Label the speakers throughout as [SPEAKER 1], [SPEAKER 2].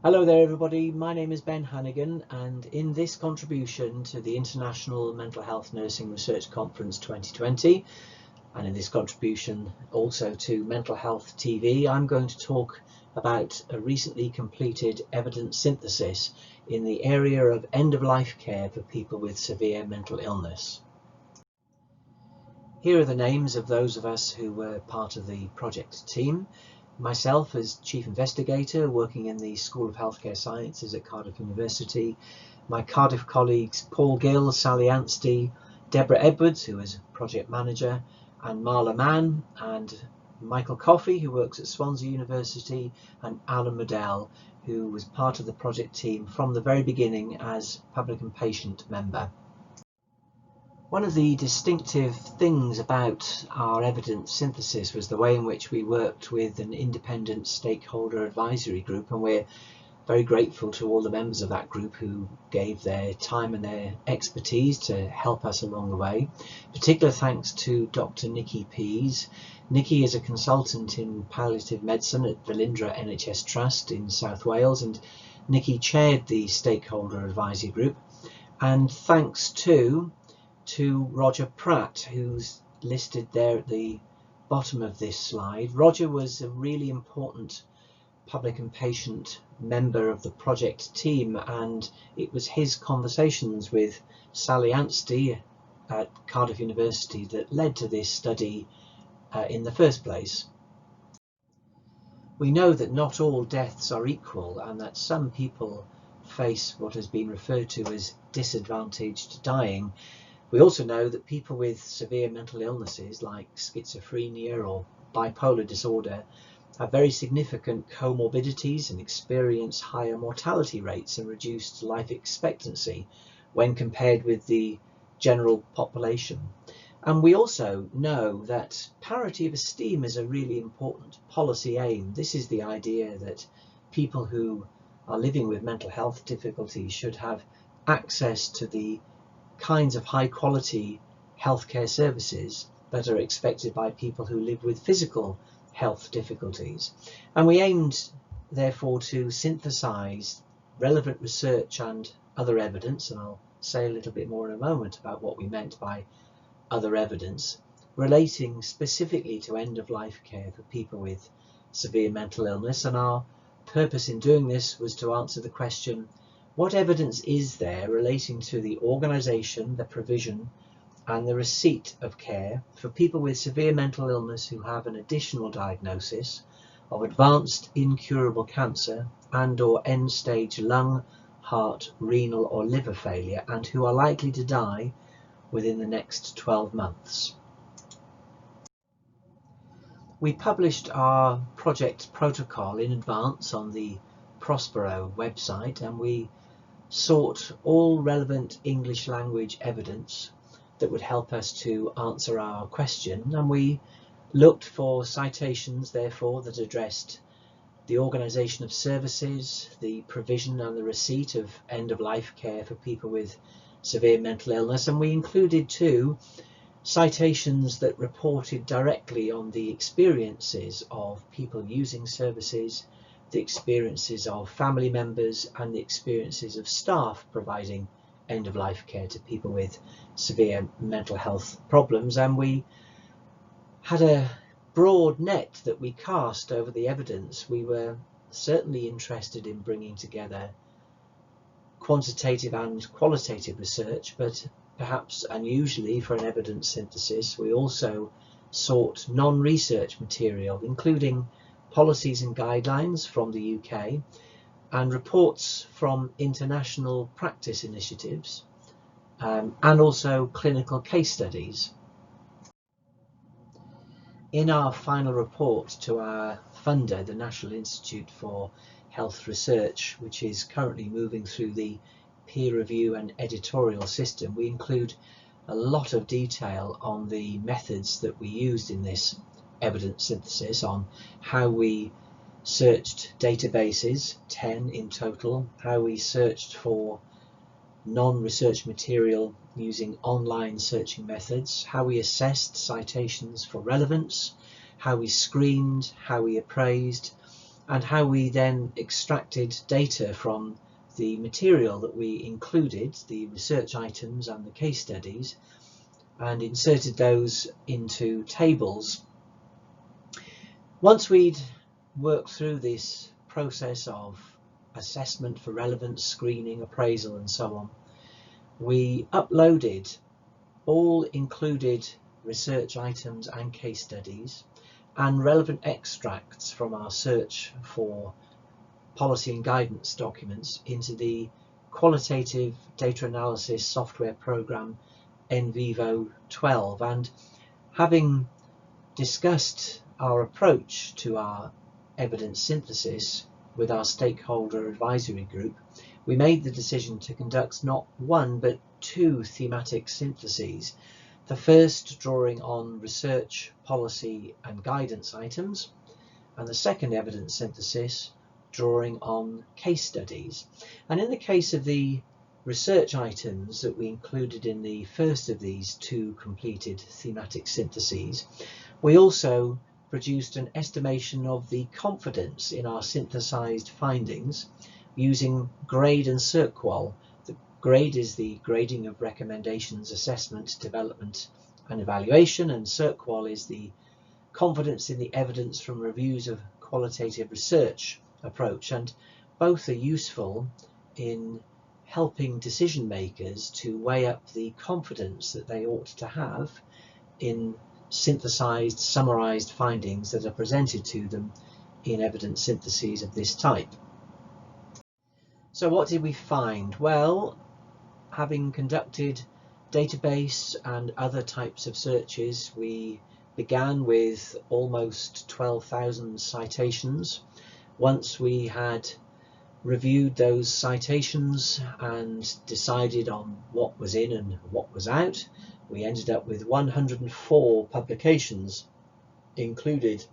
[SPEAKER 1] Hello there everybody, my name is Ben Hannigan, and in this contribution to the International Mental Health Nursing Research Conference 2020 and in this contribution also to Mental Health TV, I'm going to talk about a recently completed evidence synthesis in the area of end-of-life care for people with severe mental illness. Here are the names of those of us who were part of the project team. Myself as Chief Investigator working in the School of Healthcare Sciences at Cardiff University, my Cardiff colleagues Paul Gill, Sally Anstey, Deborah Edwards, who is Project Manager, and Marla Mann, and Michael Coffey, who works at Swansea University, and Alan Medell, who was part of the project team from the very beginning as public and patient member. One of the distinctive things about our evidence synthesis was the way in which we worked with an independent stakeholder advisory group, and we're very grateful to all the members of that group who gave their time and their expertise to help us along the way. Particular thanks to Dr. Nikki Pease. Nikki is a consultant in palliative medicine at Velindre NHS Trust in South Wales, and Nikki chaired the stakeholder advisory group. And thanks to Roger Pratt, who's listed there at the bottom of this slide. Roger was a really important public and patient member of the project team, and it was his conversations with Sally Anstey at Cardiff University that led to this study in the first place. We know that not all deaths are equal, and that some people face what has been referred to as disadvantaged dying. We also know that people with severe mental illnesses like schizophrenia or bipolar disorder have very significant comorbidities and experience higher mortality rates and reduced life expectancy when compared with the general population. And we also know that parity of esteem is a really important policy aim. This is the idea that people who are living with mental health difficulties should have access to the kinds of high quality healthcare services that are expected by people who live with physical health difficulties. And we aimed therefore to synthesize relevant research and other evidence, and I'll say a little bit more in a moment about what we meant by other evidence, relating specifically to end-of-life care for people with severe mental illness. And our purpose in doing this was to answer the question, what evidence is there relating to the organisation, the provision and the receipt of care for people with severe mental illness who have an additional diagnosis of advanced incurable cancer and or end-stage lung, heart, renal or liver failure, and who are likely to die within the next 12 months? We published our project protocol in advance on the Prospero website, and we sought all relevant English language evidence that would help us to answer our question, and we looked for citations therefore that addressed the organisation of services, the provision and the receipt of end-of-life care for people with severe mental illness, and we included too citations that reported directly on the experiences of people using services, the experiences of family members and the experiences of staff providing end-of-life care to people with severe mental health problems. And we had a broad net that we cast over the evidence. We were certainly interested in bringing together quantitative and qualitative research, but perhaps unusually for an evidence synthesis, we also sought non-research material, including policies and guidelines from the UK and reports from international practice initiatives, and also clinical case studies. In our final report to our funder, the National Institute for Health Research, which is currently moving through the peer review and editorial system, we include a lot of detail on the methods that we used in this evidence synthesis, on how we searched databases, 10 in total, how we searched for non-research material using online searching methods, how we assessed citations for relevance, how we screened, how we appraised, and how we then extracted data from the material that we included, the research items and the case studies, and inserted those into tables. Once we'd worked through this process of assessment for relevance, screening, appraisal and so on, we uploaded all included research items and case studies and relevant extracts from our search for policy and guidance documents into the qualitative data analysis software program NVivo 12. And having discussed our approach to our evidence synthesis with our stakeholder advisory group, we made the decision to conduct not one but two thematic syntheses. The first drawing on research, policy and guidance items, and the second evidence synthesis drawing on case studies. And in the case of the research items that we included in the first of these two completed thematic syntheses, we also produced an estimation of the confidence in our synthesized findings using grade and CERQUAL. The grade is the grading of recommendations, assessment, development and evaluation, and CERQUAL is the confidence in the evidence from reviews of qualitative research approach, and both are useful in helping decision makers to weigh up the confidence that they ought to have in synthesized, summarized findings that are presented to them in evidence syntheses of this type. So what did we find? Well, having conducted database and other types of searches, we began with almost 12,000 citations. Once we had reviewed those citations and decided on what was in and what was out, we ended up with 104 publications included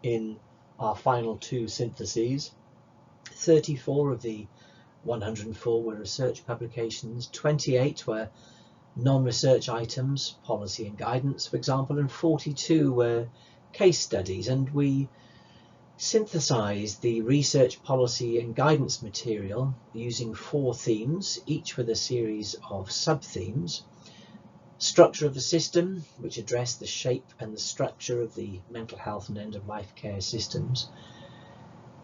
[SPEAKER 1] in our final two syntheses. 34 of the 104 were research publications, 28 were non-research items, policy and guidance for example, and 42 were case studies. And we synthesized the research, policy and guidance material using 4 themes, each with a series of sub-themes. Structure of the system, which addressed the shape and the structure of the mental health and end-of-life care systems.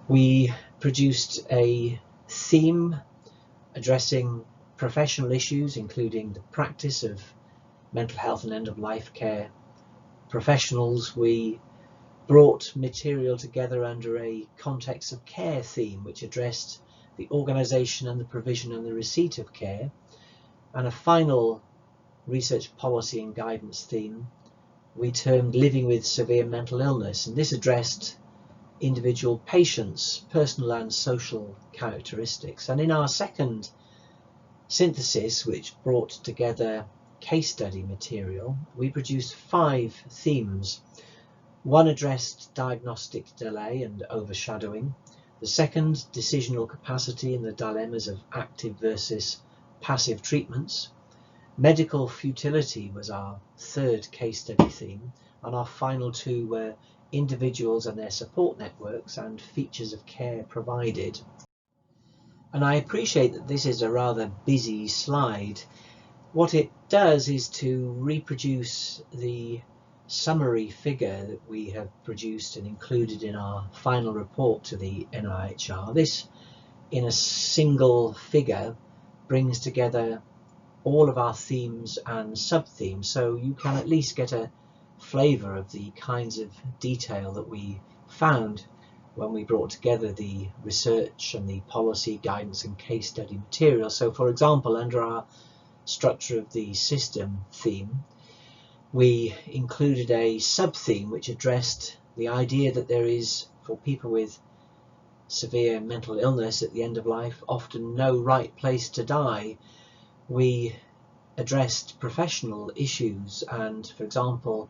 [SPEAKER 1] We produced a theme addressing professional issues, including the practice of mental health and end-of-life care professionals. We brought material together under a context of care theme, which addressed the organisation and the provision and the receipt of care. And a final research, policy and guidance theme we termed living with severe mental illness, and this addressed individual patients' personal and social characteristics. And in our second synthesis, which brought together case study material, we produced 5 themes. One addressed diagnostic delay and overshadowing. The second, decisional capacity and the dilemmas of active versus passive treatments. Medical futility was our third case study theme, and our final 2 were individuals and their support networks and features of care provided. And I appreciate that this is a rather busy slide. What it does is to reproduce the summary figure that we have produced and included in our final report to the NIHR. This, in a single figure, brings together all of our themes and sub-themes, so you can at least get a flavour of the kinds of detail that we found when we brought together the research and the policy, guidance and case study material. So for example, under our structure of the system theme, we included a sub-theme which addressed the idea that there is, for people with severe mental illness at the end of life, often no right place to die. We addressed professional issues and, for example,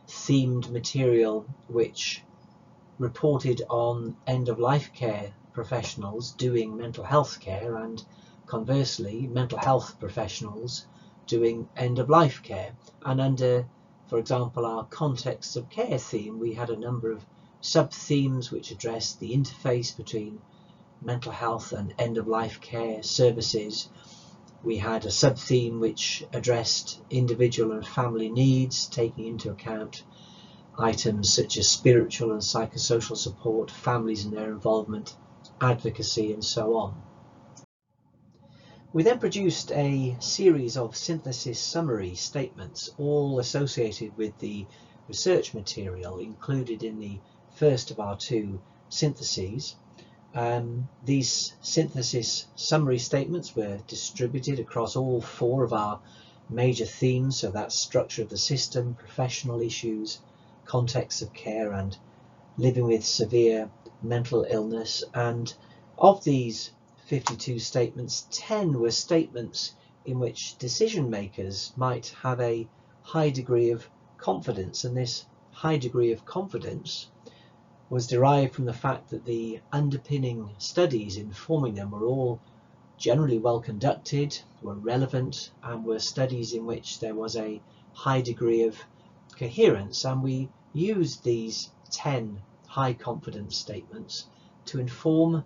[SPEAKER 1] themed material which reported on end-of-life care professionals doing mental health care, and conversely mental health professionals doing end-of-life care. And under, for example, our context of care theme, we had a number of sub-themes which address the interface between mental health and end-of-life care services. We had a sub-theme which addressed individual and family needs, taking into account items such as spiritual and psychosocial support, families and their involvement, advocacy, and so on. We then produced a series of synthesis summary statements, all associated with the research material included in the first of our two syntheses. These synthesis summary statements were distributed across all four of our major themes, so that's structure of the system, professional issues, contexts of care, and living with severe mental illness. And of these 52 statements, 10 were statements in which decision makers might have a high degree of confidence, and this high degree of confidence was derived from the fact that the underpinning studies informing them were all generally well conducted, were relevant, and were studies in which there was a high degree of coherence. And we used these 10 high confidence statements to inform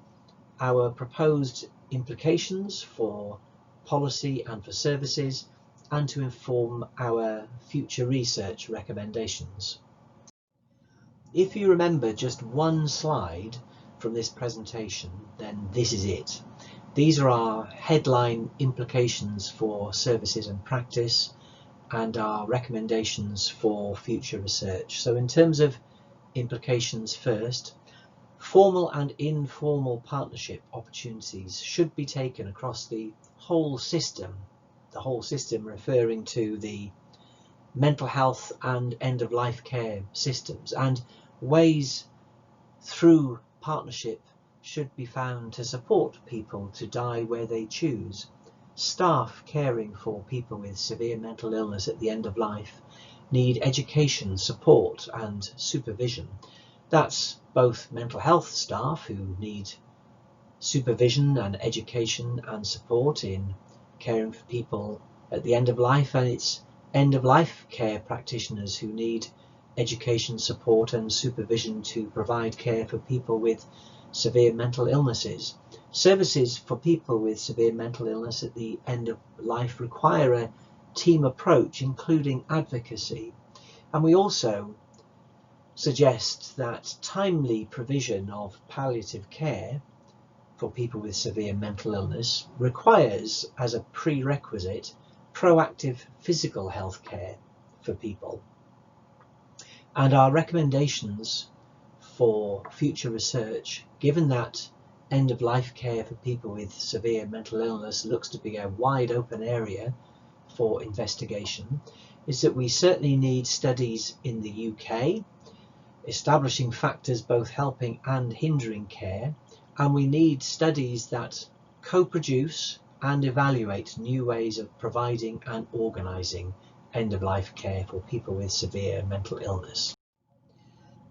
[SPEAKER 1] our proposed implications for policy and for services, and to inform our future research recommendations. If you remember just one slide from this presentation, then this is it. These are our headline implications for services and practice and our recommendations for future research. So in terms of implications first, formal and informal partnership opportunities should be taken across the whole system referring to the mental health and end-of-life care systems, and ways through partnership should be found to support people to die where they choose. Staff caring for people with severe mental illness at the end of life need education, support and supervision. That's both mental health staff who need supervision and education and support in caring for people at the end of life, and it's end-of-life care practitioners who need education, support and supervision to provide care for people with severe mental illnesses. Services for people with severe mental illness at the end of life require a team approach, including advocacy. And we also suggest that timely provision of palliative care for people with severe mental illness requires, as a prerequisite, proactive physical health care for people. And our recommendations for future research, given that end-of-life care for people with severe mental illness looks to be a wide open area for investigation, is that we certainly need studies in the UK establishing factors both helping and hindering care, and we need studies that co-produce and evaluate new ways of providing and organising end-of-life care for people with severe mental illness.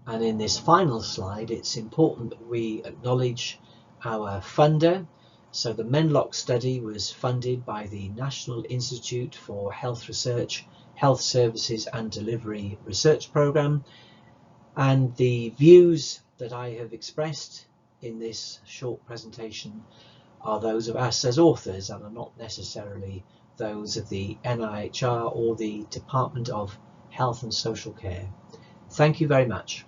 [SPEAKER 1] And in this final slide, it's important that we acknowledge our funder. So the Menlock study was funded by the National Institute for Health Research, Health Services and Delivery Research Programme, and the views that I have expressed in this short presentation are those of us as authors and are not necessarily those of the NIHR or the Department of Health and Social Care. Thank you very much.